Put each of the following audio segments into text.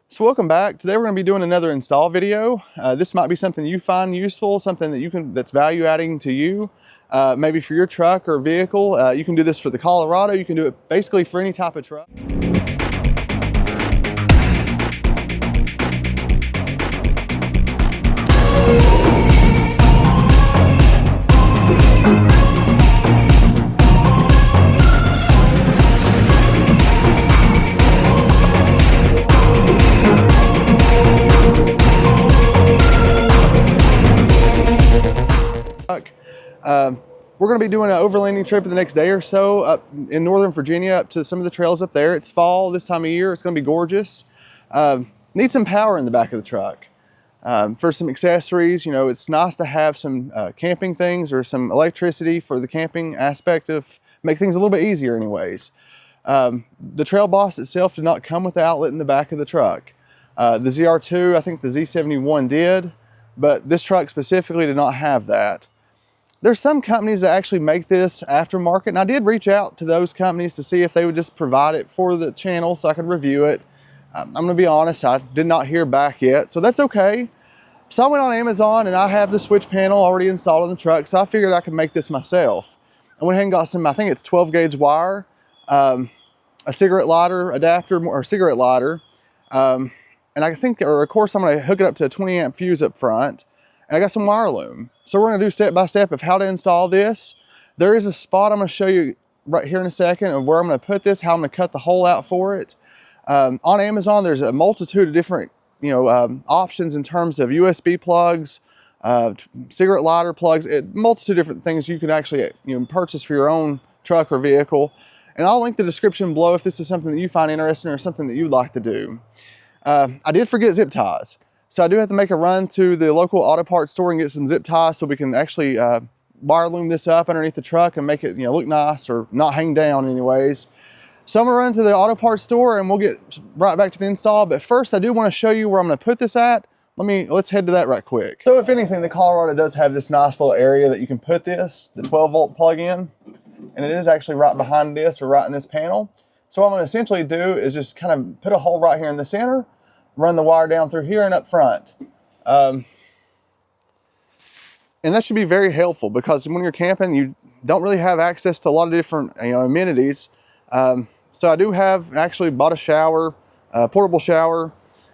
So welcome back. Today we're going to be doing another install video. This might be something you find useful, something that that's value adding to you. Maybe for your truck or vehicle. You can do this for the Colorado. You can do it basically for any type of truck. We're going to be doing an overlanding trip in the next day or so up in Northern Virginia up to some of the trails up there. It's fall this time of year. It's going to be gorgeous. Need some power in the back of the truck. For some accessories, you know, it's nice to have some camping things or some electricity for the camping aspect of make things a little bit easier anyways. The Trail Boss itself did not come with the outlet in the back of the truck. The ZR2, I think the Z71 did, but this truck specifically did not have that. There's some companies that actually make this aftermarket, and I did reach out to those companies to see if they would just provide it for the channel so I could review it. I'm going to be honest, I did not hear back yet, so that's okay. So I went on Amazon and I have the switch panel already installed on the truck, so I figured I could make this myself. I went ahead and got some, I think it's 12 gauge wire, a cigarette lighter adapter, or cigarette lighter, and I think, or of course I'm going to hook it up to a 20 amp fuse up front. And I got some wire loom. So we're gonna do step by step of how to install this. There is a spot I'm gonna show you right here in a second of where I'm gonna put this, how I'm gonna cut the hole out for it. On Amazon, there's a multitude of different options in terms of USB plugs, cigarette lighter plugs, multitude of different things you can actually purchase for your own truck or vehicle. And I'll link the description below if this is something that you find interesting or something that you'd like to do. I did forget zip ties. So I do have to make a run to the local auto parts store and get some zip ties so we can actually wire loom this up underneath the truck and make it look nice or not hang down anyways. So I'm gonna run to the auto parts store and we'll get right back to the install. But first I do want to show you where I'm gonna put this at. Let's head to that right quick. So if anything, the Colorado does have this nice little area that you can put this, the 12 volt plug in, and it is actually right behind this or right in this panel. So what I'm gonna essentially do is just kind of put a hole right here in the center, run the wire down through here and up front. And that should be very helpful because when you're camping, you don't really have access to a lot of different amenities. So I do have actually bought a shower, a portable shower,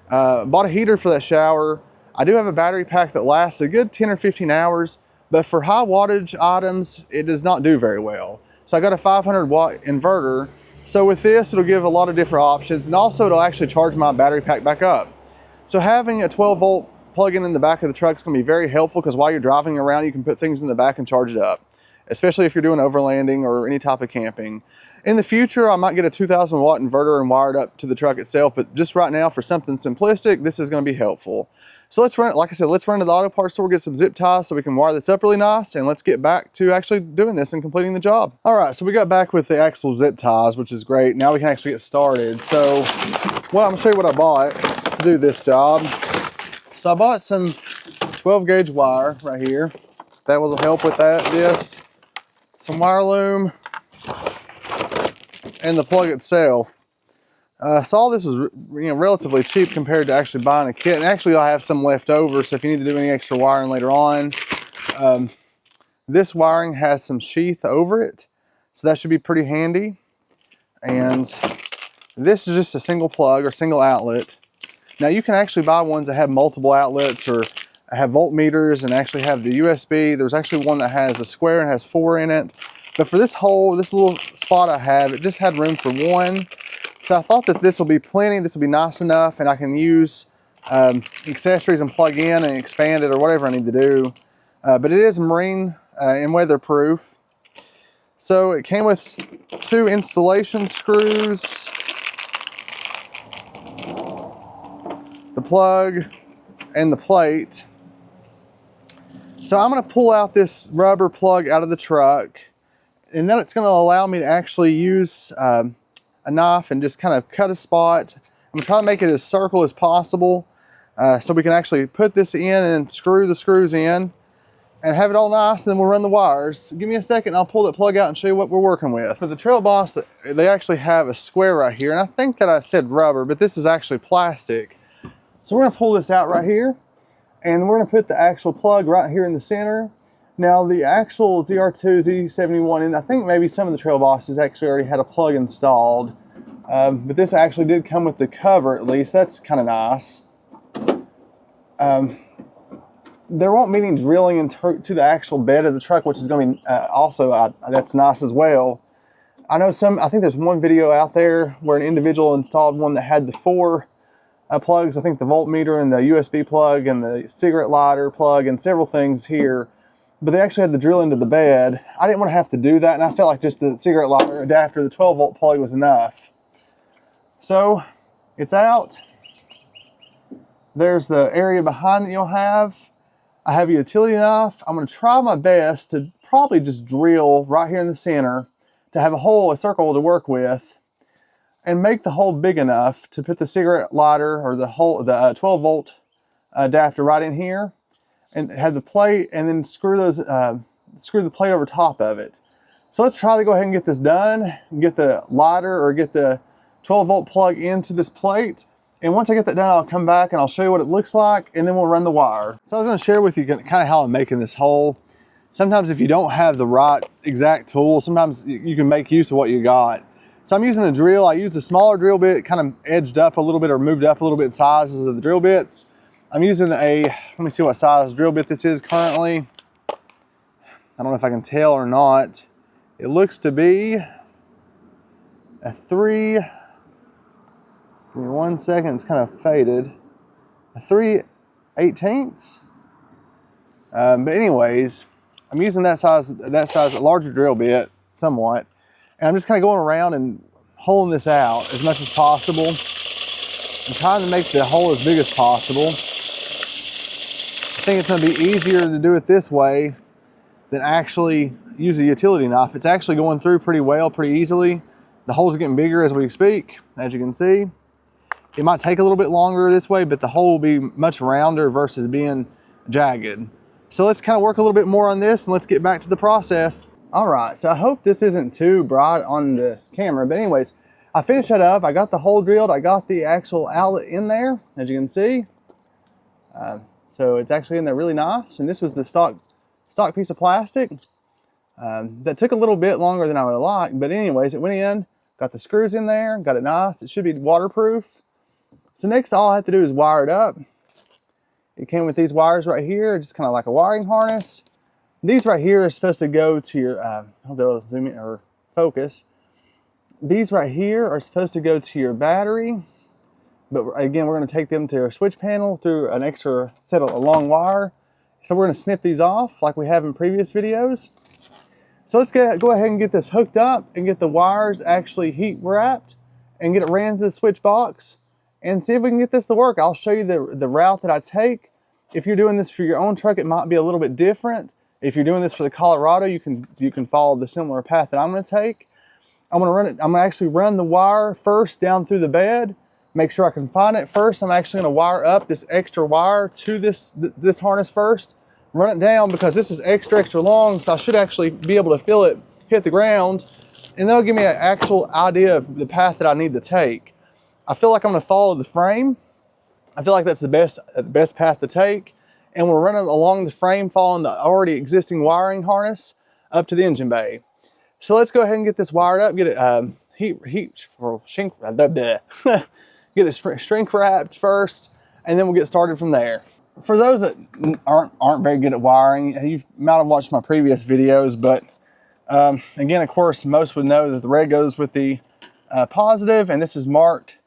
bought a heater for that shower. I do have a battery pack that lasts a good 10 or 15 hours, but for high wattage items, it does not do very well. So I got a 500 watt inverter. So with this, it'll give a lot of different options, and also it'll actually charge my battery pack back up. So having a 12 volt plug-in in the back of the truck is going to be very helpful because while you're driving around, you can put things in the back and charge it up, especially if you're doing overlanding or any type of camping. In the future, I might get a 2000 watt inverter and wire it up to the truck itself, but just right now for something simplistic, this is going to be helpful. So let's run, like I said, let's run to the auto parts store, get some zip ties so we can wire this up really nice, and let's get back to actually doing this and completing the job. All right, so we got back with the axle zip ties, which is great. Now we can actually get started. So, well, I'm gonna show you what I bought to do this job. So I bought some 12 gauge wire right here. That will help with this. Some wire loom, and the plug itself. So all this was relatively cheap compared to actually buying a kit, and actually I have some left over, so if you need to do any extra wiring later on. This wiring has some sheath over it, so that should be pretty handy. And this is just a single plug or single outlet. Now you can actually buy ones that have multiple outlets or have voltmeters and actually have the USB. There's actually one that has a square and has 4 in it. But for this hole, this little spot I have, it just had room for 1. So I thought that this will be plenty, this will be nice enough, and I can use accessories and plug in and expand it or whatever I need to do. But it is marine and weatherproof. So it came with 2 installation screws, the plug, and the plate. So I'm going to pull out this rubber plug out of the truck, and then it's going to allow me to actually use a knife and just kind of cut a spot. I'm trying to make it as circle as possible so we can actually put this in and screw the screws in and have it all nice, and then we'll run the wires. Give me a second, I'll pull that plug out and show you what we're working with. For the Trail Boss, they actually have a square right here, and I think that I said rubber, but this is actually plastic. So we're gonna pull this out right here, and we're gonna put the actual plug right here in the center. Now the actual ZR2, Z71, and I think maybe some of the Trail Bosses actually already had a plug installed, but this actually did come with the cover at least. That's kind of nice. There won't be any drilling into the actual bed of the truck, which is going to be also that's nice as well. I know I think there's one video out there where an individual installed one that had the 4 plugs. I think the voltmeter and the USB plug and the cigarette lighter plug and several things here, but they actually had the drill into the bed. I didn't want to have to do that, and I felt like just the cigarette lighter adapter, the 12-volt plug, was enough. So it's out. There's the area behind that you'll have. I have a utility knife. I'm going to try my best to probably just drill right here in the center to have a circle to work with, and make the hole big enough to put the cigarette lighter or the 12-volt adapter right in here, and have the plate, and then screw the plate over top of it. So let's try to go ahead and get this done, and get the lighter or get the 12-volt plug into this plate. And once I get that done, I'll come back and I'll show you what it looks like, and then we'll run the wire. So I was going to share with you kind of how I'm making this hole. Sometimes if you don't have the right exact tool, sometimes you can make use of what you got. So I'm using a drill. I used a smaller drill bit, kind of edged up a little bit or moved up a little bit sizes of the drill bits. I'm using let me see what size drill bit this is currently. I don't know if I can tell or not. It looks to be a 3, give me 1 second, it's kind of faded. A 3/18. But anyways, I'm using that size, a larger drill bit, somewhat. And I'm just kind of going around and holing this out as much as possible. I'm trying to make the hole as big as possible. I think it's going to be easier to do it this way than actually use a utility knife. It's actually going through pretty well, pretty easily. The holes are getting bigger as we speak, as you can see. It might take a little bit longer this way, but the hole will be much rounder versus being jagged. So let's kind of work a little bit more on this, and let's get back to the process. All right, so I hope this isn't too bright on the camera, but anyways, I finished that up. I got the hole drilled. I got the actual outlet in there, as you can see. So it's actually in there really nice. And this was the stock piece of plastic. That took a little bit longer than I would have liked, but anyways, it went in, got the screws in there, got it nice. It should be waterproof. So next, all I have to do is wire it up. It came with these wires right here, just kind of like a wiring harness. These right here are supposed to go to your, I hope that'll zoom in or focus. These right here are supposed to go to your battery. But again, we're going to take them to our switch panel through an extra set of a long wire. So we're going to snip these off like we have in previous videos. So let's go ahead and get this hooked up and get the wires actually heat wrapped and get it ran to the switch box and see if we can get this to work. I'll show you the route that I take. If you're doing this for your own truck, it might be a little bit different. If you're doing this for the Colorado, you can follow the similar path that I'm going to take. I'm going to actually run the wire first down through the bed. Make sure I can find it first. I'm actually going to wire up this extra wire to this harness first. Run it down because this is extra long, so I should actually be able to feel it hit the ground, and that'll give me an actual idea of the path that I need to take. I feel like I'm going to follow the frame. I feel like that's the best path to take, and we're running along the frame, following the already existing wiring harness up to the engine bay. So let's go ahead and get this wired up, get it get it shrink wrapped first, and then we'll get started from there. For those that aren't very good at wiring, you might have watched my previous videos, but again, of course, most would know that the red goes with the positive, and this is marked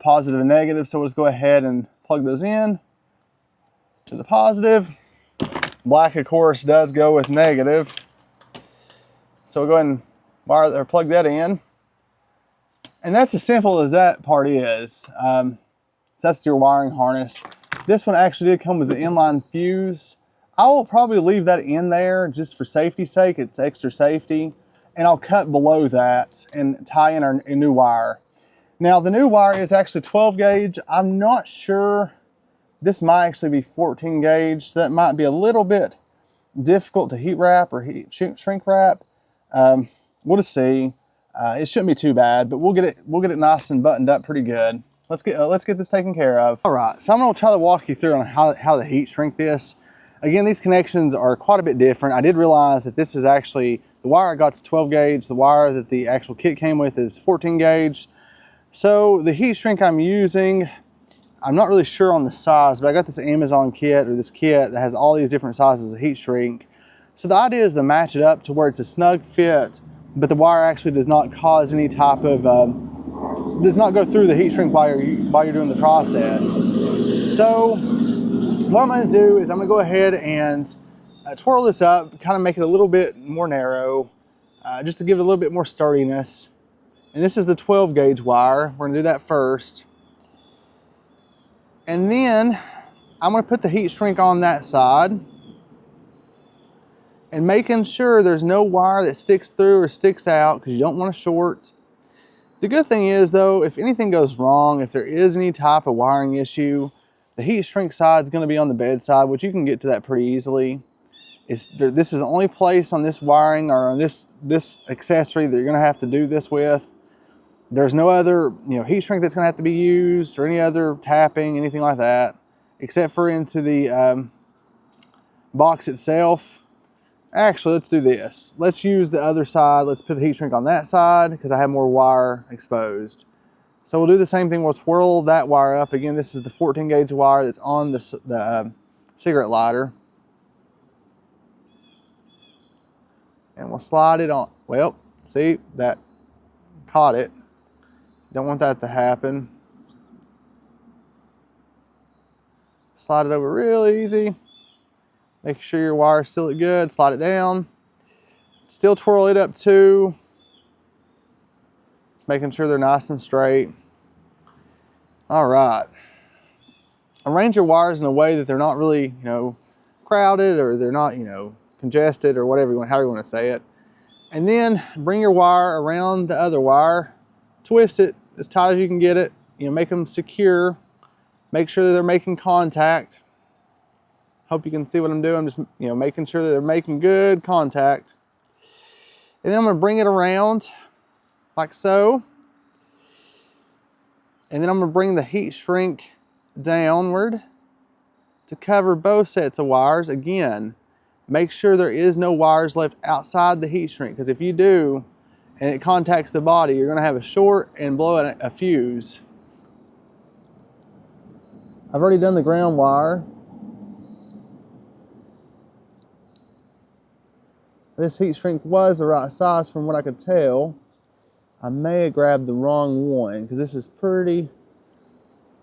positive and negative. So let's go ahead and plug those in to the positive. Black, of course, does go with negative. So we'll go ahead and wire or plug that in. And that's as simple as that part is. So that's your wiring harness. This one actually did come with an inline fuse. I will probably leave that in there just for safety's sake. It's extra safety. And I'll cut below that and tie in our new wire. Now the new wire is actually 12 gauge. I'm not sure. This might actually be 14 gauge. So that might be a little bit difficult to heat wrap or shrink wrap. We'll just see. It shouldn't be too bad, but we'll get it nice and buttoned up pretty good. let's get this taken care of. All right, so I'm gonna try to walk you through on how to heat shrink this. Again, these connections are quite a bit different. I did realize that this is actually, the wire I got is 12 gauge, the wire that the actual kit came with is 14 gauge. So the heat shrink I'm using, I'm not really sure on the size, but I got this Amazon kit, or this kit that has all these different sizes of heat shrink. So the idea is to match it up to where it's a snug fit, but the wire actually does not cause any type of, does not go through the heat shrink while you're doing the process. So what I'm gonna do is I'm gonna go ahead and twirl this up, kind of make it a little bit more narrow, just to give it a little bit more sturdiness. And this is the 12 gauge wire. We're gonna do that first. And then I'm gonna put the heat shrink on that side and making sure there's no wire that sticks through or sticks out, because you don't want to short. The good thing is though, if anything goes wrong, if there is any type of wiring issue, the heat shrink side is going to be on the bed side, which you can get to that pretty easily. This is the only place on this wiring or on this accessory that you're going to have to do this with. There's no other, heat shrink that's going to have to be used, or any other tapping, anything like that, except for into the box itself. Actually, let's do this. Let's use the other side. Let's put the heat shrink on that side because I have more wire exposed. So we'll do the same thing. We'll twirl that wire up. Again, this is the 14 gauge wire that's on the cigarette lighter. And we'll slide it on. Well, see, that caught it. Don't want that to happen. Slide it over real easy. Make sure your wires still look good. Slide it down. Still twirl it up too. Making sure they're nice and straight. All right. Arrange your wires in a way that they're not really, crowded, or they're not, congested, or whatever however you want to say it. And then bring your wire around the other wire. Twist it as tight as you can get it. Make them secure. Make sure that they're making contact. Hope you can see what I'm doing. I'm just, making sure that they're making good contact. And then I'm gonna bring it around like so. And then I'm gonna bring the heat shrink downward to cover both sets of wires. Again, make sure there is no wires left outside the heat shrink, because if you do, and it contacts the body, you're gonna have a short and blow a fuse. I've already done the ground wire. This heat shrink was the right size from what I could tell. I may have grabbed the wrong one because this is pretty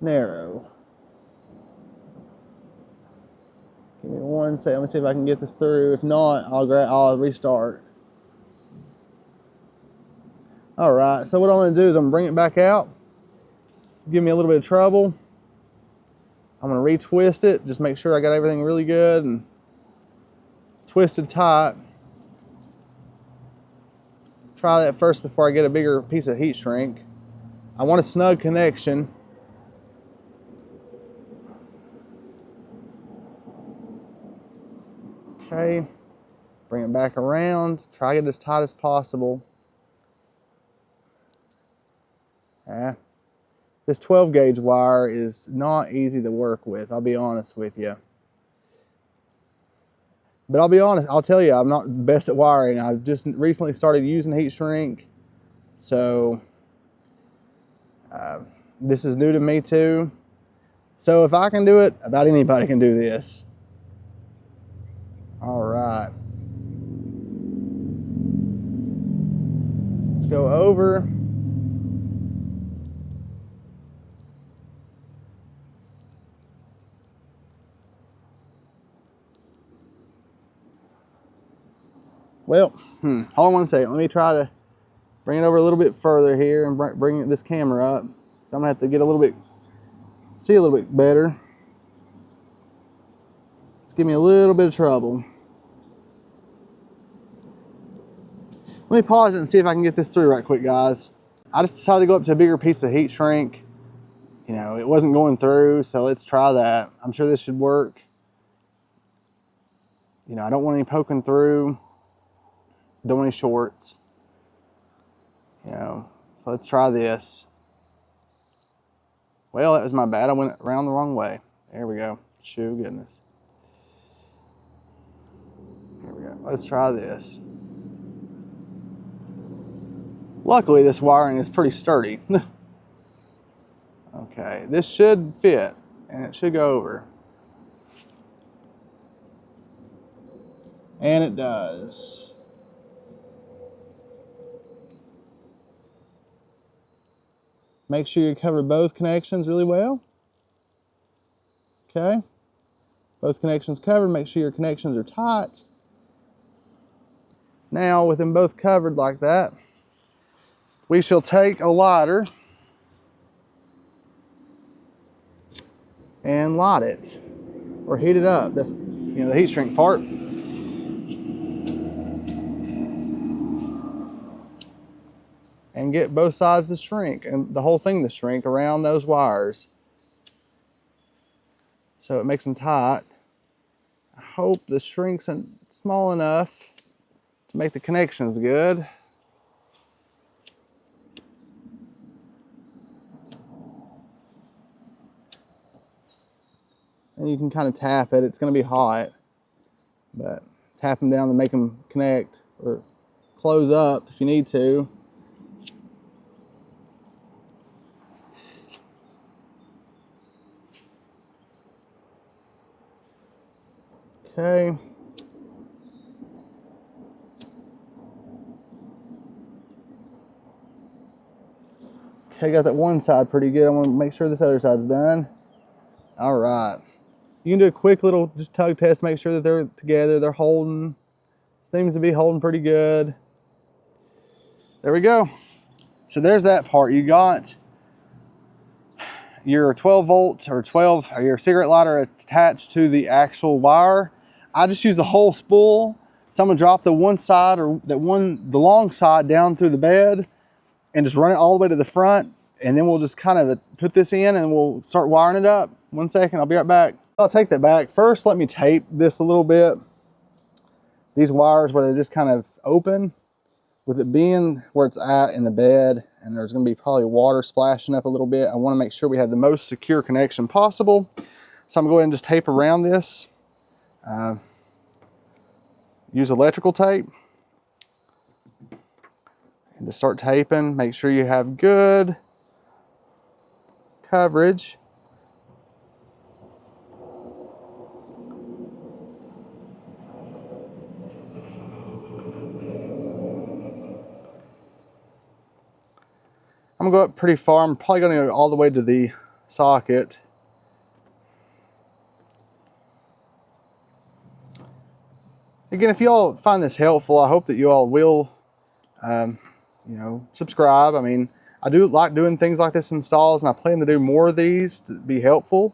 narrow. Give me one second. Let me see if I can get this through. If not, I'll restart. All right, so what I'm gonna do is I'm gonna bring it back out. Give me a little bit of trouble. I'm gonna retwist it. Just make sure I got everything really good and twisted tight. Try that first before I get a bigger piece of heat shrink. I want a snug connection. Okay, bring it back around. Try to get it as tight as possible. This 12 gauge wire is not easy to work with, I'll be honest with you. But I'll be honest, I'll tell you, I'm not the best at wiring. I've just recently started using heat shrink. So this is new to me too. So if I can do it, about anybody can do this. All right. Let's go over. Well, hold on one second. Let me try to bring it over a little bit further here and bring this camera up. So I'm gonna have to get a little bit, see a little bit better. It's giving me a little bit of trouble. Let me pause it and see if I can get this through right quick, guys. I just decided to go up to a bigger piece of heat shrink. It wasn't going through, so let's try that. I'm sure this should work. I don't want any poking through. Don't want any shorts. So let's try this. Well, that was my bad. I went around the wrong way. There we go. Shoo, goodness. Here we go. Let's try this. Luckily, this wiring is pretty sturdy. Okay, this should fit, and it should go over. And it does. Make sure you cover both connections really well. Okay. Both connections covered. Make sure your connections are tight. Now, with them both covered like that, we shall take a lighter and light it, or heat it up. That's, you know, the heat shrink part. And get both sides to shrink, and the whole thing to shrink around those wires. So it makes them tight. I hope the shrink's small enough to make the connections good. And you can kind of tap it. It's going to be hot, but tap them down to make them connect, or close up if you need to. Okay. Okay, got that one side pretty good. I want to make sure this other side's done. All right. You can do a quick little just tug test, make sure that they're together, they're holding. Seems to be holding pretty good. There we go. So there's that part. You got your 12 volt or 12 or your cigarette lighter attached to the actual wire. I just use the whole spool. So I'm gonna drop the one side, or the long side down through the bed, and just run it all the way to the front. And then we'll just kind of put this in and we'll start wiring it up. 1 second, I'll be right back. I'll take that back. First, let me tape this a little bit. These wires where they're just kind of open, with it being where it's at in the bed, and there's gonna be probably water splashing up a little bit. I wanna make sure we have the most secure connection possible. So I'm gonna go ahead and just tape around this. Use electrical tape. And just start taping. Make sure you have good coverage. I'm gonna go up pretty far. I'm probably gonna go all the way to the socket. Again, if you all find this helpful, I hope that you all will, you know, subscribe. I mean, I do like doing things like this in stalls, and I plan to do more of these to be helpful,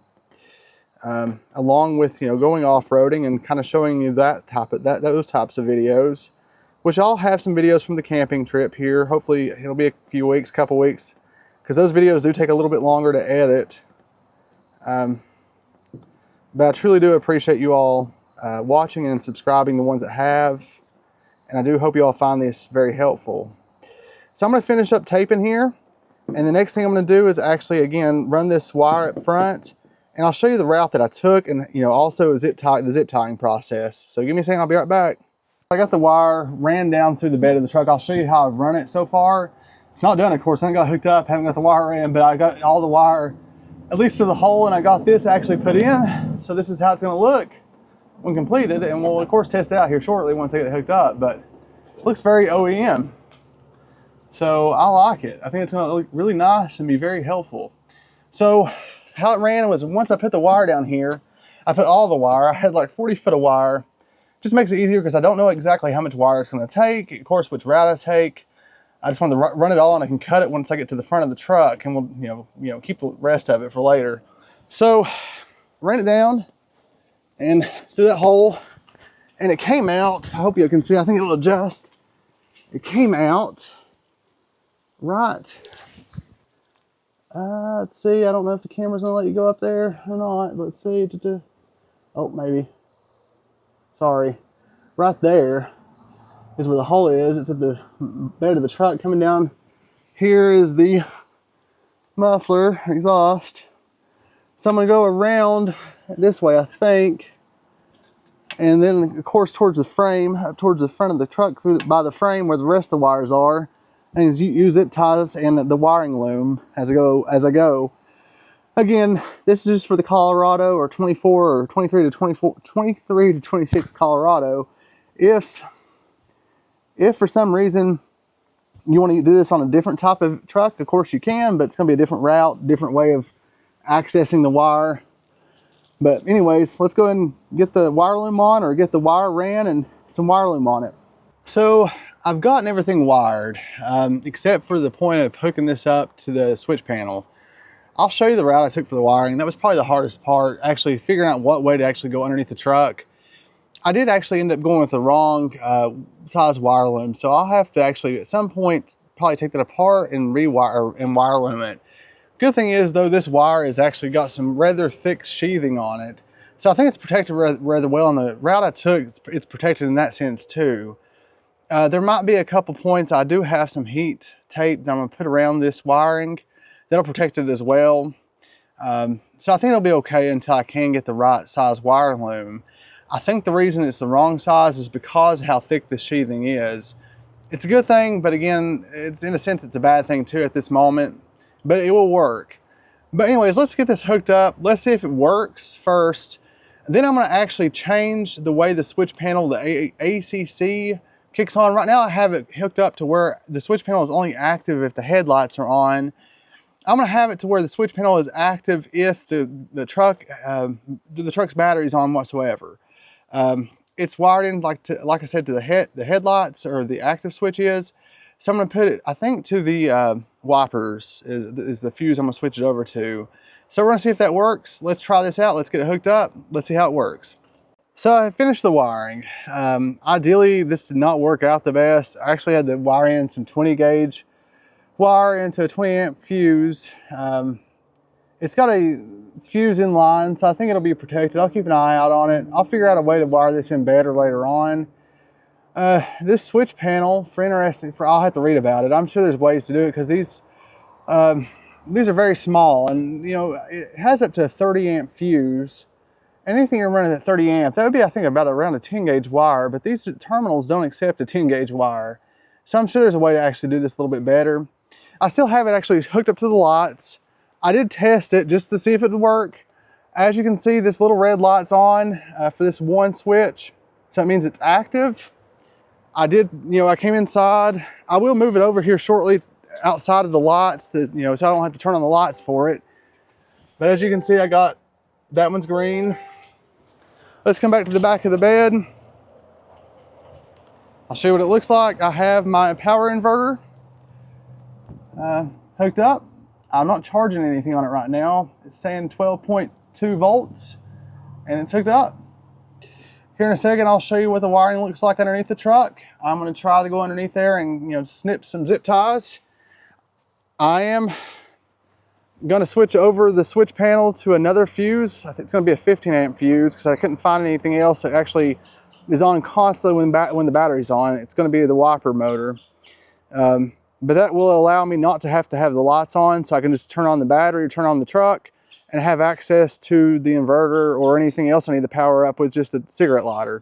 along with, you know, going off-roading and kind of showing you those types of videos. Which I'll have some videos from the camping trip here. Hopefully it'll be a few weeks, couple weeks, because those videos do take a little bit longer to edit. But I truly do appreciate you all watching and subscribing, the ones that have. And I do hope you all find this very helpful. So I'm gonna finish up taping here. And the next thing I'm gonna do is actually, again, run this wire up front. And I'll show you the route that I took, and, you know, also the zip tying process. So give me a second, I'll be right back. I got the wire ran down through the bed of the truck. I'll show you how I've run it so far. It's not done, of course. I haven't got hooked up, haven't got the wire in, but I got all the wire, at least to the hole, and I got this actually put in. So this is how it's gonna look when completed, and we'll of course test it out here shortly once I get it hooked up, but it looks very OEM. So I like it. I think it's gonna look really nice and be very helpful. So how it ran was, once I put the wire down here, I put all the wire. I had like 40 foot of wire. Just makes it easier because I don't know exactly how much wire it's going to take, of course, which route I take. I just want to run it all, and I can cut it once I get to the front of the truck, and we'll you know keep the rest of it for later. So ran it down and through that hole, and it came out. I hope you can see. I think it'll adjust. It came out right. Let's see. I don't know if the camera's gonna let you go up there or not. Let's see. Oh, maybe. Sorry, right there is where the hole is. It's at the bed of the truck coming down. Here is the muffler exhaust. So I'm gonna go around this way, I think. And then of course towards the frame, towards the front of the truck by the frame where the rest of the wires are. And use zip ties and the wiring loom as I go. Again, this is just for the Colorado or 24 or 23 to 24, 23 to 26 Colorado. If for some reason you want to do this on a different type of truck, of course you can, but it's going to be a different route, different way of accessing the wire. But anyways, let's go ahead and get the wire loom on, or get the wire ran and some wire loom on it. So I've gotten everything wired, except for the point of hooking this up to the switch panel. I'll show you the route I took for the wiring. That was probably the hardest part, actually figuring out what way to actually go underneath the truck. I did actually end up going with the wrong size wire loom, so I'll have to actually at some point probably take that apart and rewire and wire loom it. Good thing is though, this wire has actually got some rather thick sheathing on it, so I think it's protected rather well. On the route I took, it's protected in that sense too. There might be a couple points I do have some heat tape that I'm going to put around this wiring. That'll protect it as well. So I think it'll be okay until I can get the right size wire loom. I think the reason it's the wrong size is because of how thick the sheathing is. It's a good thing, but again, it's in a sense it's a bad thing too at this moment, but it will work. But anyways, let's get this hooked up. Let's see if it works first. Then I'm going to actually change the way the switch panel, the ACC kicks on. Right now I have it hooked up to where the switch panel is only active if the headlights are on. I'm going to have it to where the switch panel is active if the truck's battery is on whatsoever. It's wired in like I said to the headlights, or the active switch is. So I'm going to put it, I think, to the wipers is the fuse I'm going to switch it over to. So we're going to see if that works. Let's try this out. Let's get it hooked up. Let's see how it works. So I finished the wiring. Ideally, this did not work out the best. I actually had to wire in some 20 gauge wire into a 20 amp fuse. It's got a fuse in line, so I think it'll be protected. I'll keep an eye out on it. I'll figure out a way to wire this in better later on. This switch panel, I'll have to read about it. I'm sure there's ways to do it, because these are very small, and you know, it has up to a 30 amp fuse. Anything you're running at 30 amp, that would be, I think, about around a 10 gauge wire, but these terminals don't accept a 10 gauge wire. So I'm sure there's a way to actually do this a little bit better. I still have it actually hooked up to the lights. I did test it just to see if it would work. As you can see, this little red light's on for this one switch. So that means it's active. I came inside. I will move it over here shortly outside of the lights so I don't have to turn on the lights for it. But as you can see, I got that one's green. Let's come back to the back of the bed. I'll show you what it looks like. I have my power inverter hooked up. I'm not charging anything on it right now. It's saying 12.2 volts and it's hooked up. Here in a second, I'll show you what the wiring looks like underneath the truck. I'm going to try to go underneath there and snip some zip ties. I am going to switch over the switch panel to another fuse. I think it's going to be a 15 amp fuse, because I couldn't find anything else that actually is on constantly when the battery's on. It's going to be the wiper motor. But that will allow me not to have the lights on, so I can just turn on the battery, turn on the truck, and have access to the inverter or anything else I need to power up with just a cigarette lighter.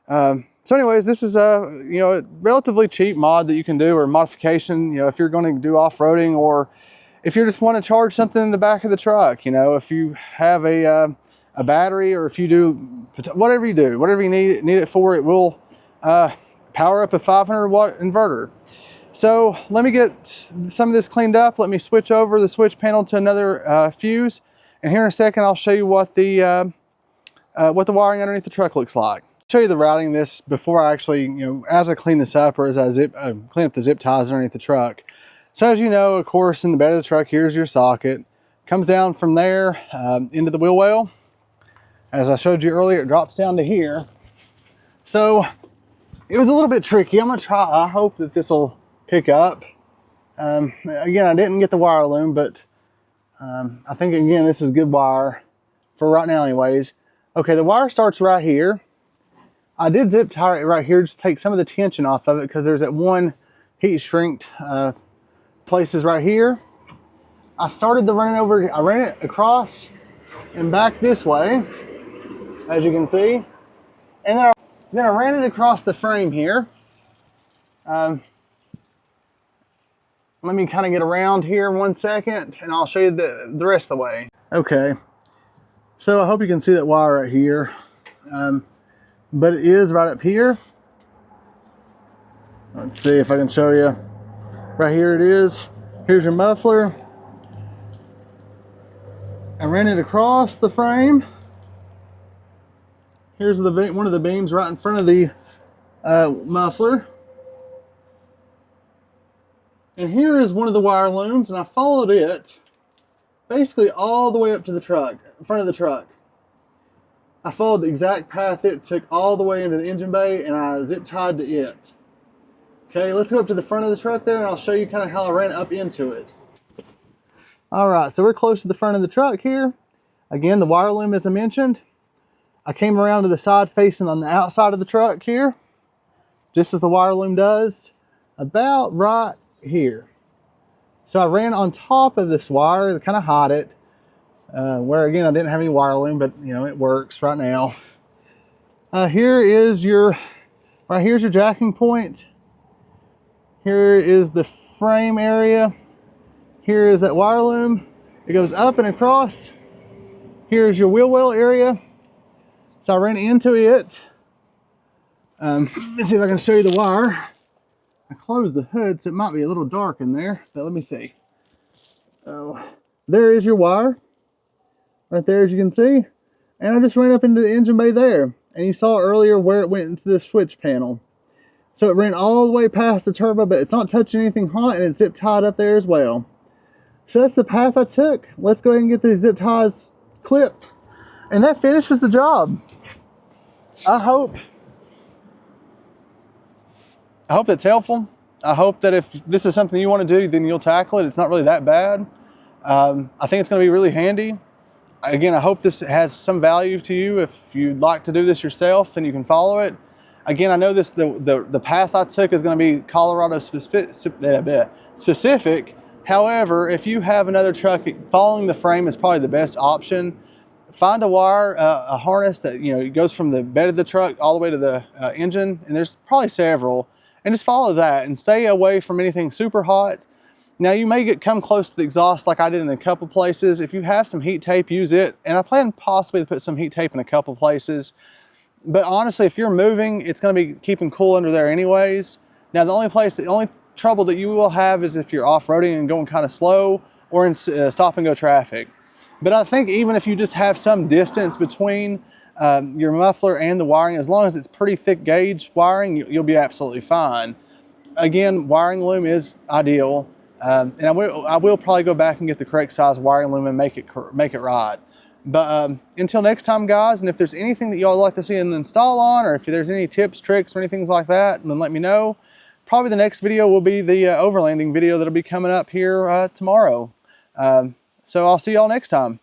So anyways, this is a relatively cheap mod that you can do, or modification, if you're going to do off-roading, or if you just want to charge something in the back of the truck. If you have a battery, or if you do whatever you do, whatever you need it for, it will power up a 500 watt inverter. So let me get some of this cleaned up. Let me switch over the switch panel to another fuse, and here in a second I'll show you what the wiring underneath the truck looks like. I'll show you the routing of this before I actually, as I clean this up, or as I clean up the zip ties underneath the truck. So as you know, of course, in the bed of the truck, here's your socket. Comes down from there into the wheel well. As I showed you earlier, it drops down to here. So it was a little bit tricky. I'm gonna try. I hope that this will pick up. Again, I didn't get the wire loom, but I think, again, this is good wire for right now anyways. Okay, the wire starts right here. I did zip tie it right here, just take some of the tension off of it, because there's that one heat shrinked places right here. I ran it across, and back this way, as you can see. And then I ran it across the frame here. Let me kind of get around here 1 second, and I'll show you the rest of the way. Okay, so I hope you can see that wire right here, but it is right up here. Let's see if I can show you. Right here it is. Here's your muffler. I ran it across the frame. Here's one of the beams right in front of the muffler. And here is one of the wire looms, and I followed it basically all the way up to the truck, in front of the truck. I followed the exact path it took all the way into the engine bay, and I zip tied to it. Okay, let's go up to the front of the truck there, and I'll show you kind of how I ran up into it. All right, so we're close to the front of the truck here. Again, the wire loom, as I mentioned. I came around to the side facing on the outside of the truck here, just as the wire loom does, about right here. So I ran on top of this wire to kind of hide it, where again I didn't have any wire loom, but you know, it works right now. Here's your jacking point. Here is the frame area. Here is that wire loom. It goes up and across. Here's your wheel well area. So I ran into it. Let's see if I can show you the wire. I closed the hood, so it might be a little dark in there, but let me see. Oh, there is your wire, right there, as you can see. And I just ran up into the engine bay there. And you saw earlier where it went into the switch panel. So it ran all the way past the turbo, but it's not touching anything hot, and it's zip tied up there as well. So that's the path I took. Let's go ahead and get these zip ties clipped. And that finishes the job. I hope that's helpful. I hope that if this is something you want to do, then you'll tackle it. It's not really that bad. I think it's going to be really handy. Again, I hope this has some value to you. If you'd like to do this yourself, then you can follow it. Again, I know the path I took is going to be Colorado specific. However, if you have another truck, following the frame is probably the best option. Find a wire, a harness that, you know, it goes from the bed of the truck all the way to the engine, and there's probably several, and just follow that and stay away from anything super hot. Now you may come close to the exhaust like I did in a couple places. If you have some heat tape, use it, and I plan possibly to put some heat tape in a couple places. But honestly, if you're moving, it's going to be keeping cool under there anyways. Now the only trouble that you will have is if you're off-roading and going kind of slow, or in stop and go traffic. But I think even if you just have some distance between your muffler and the wiring, as long as it's pretty thick gauge wiring, you'll be absolutely fine. Again, wiring loom is ideal, and I will probably go back and get the correct size wiring loom and make it right. But until next time, guys, and if there's anything that y'all like to see an install on, or if there's any tips, tricks, or anything like that, then let me know. Probably the next video will be the overlanding video that'll be coming up here tomorrow. So I'll see y'all next time.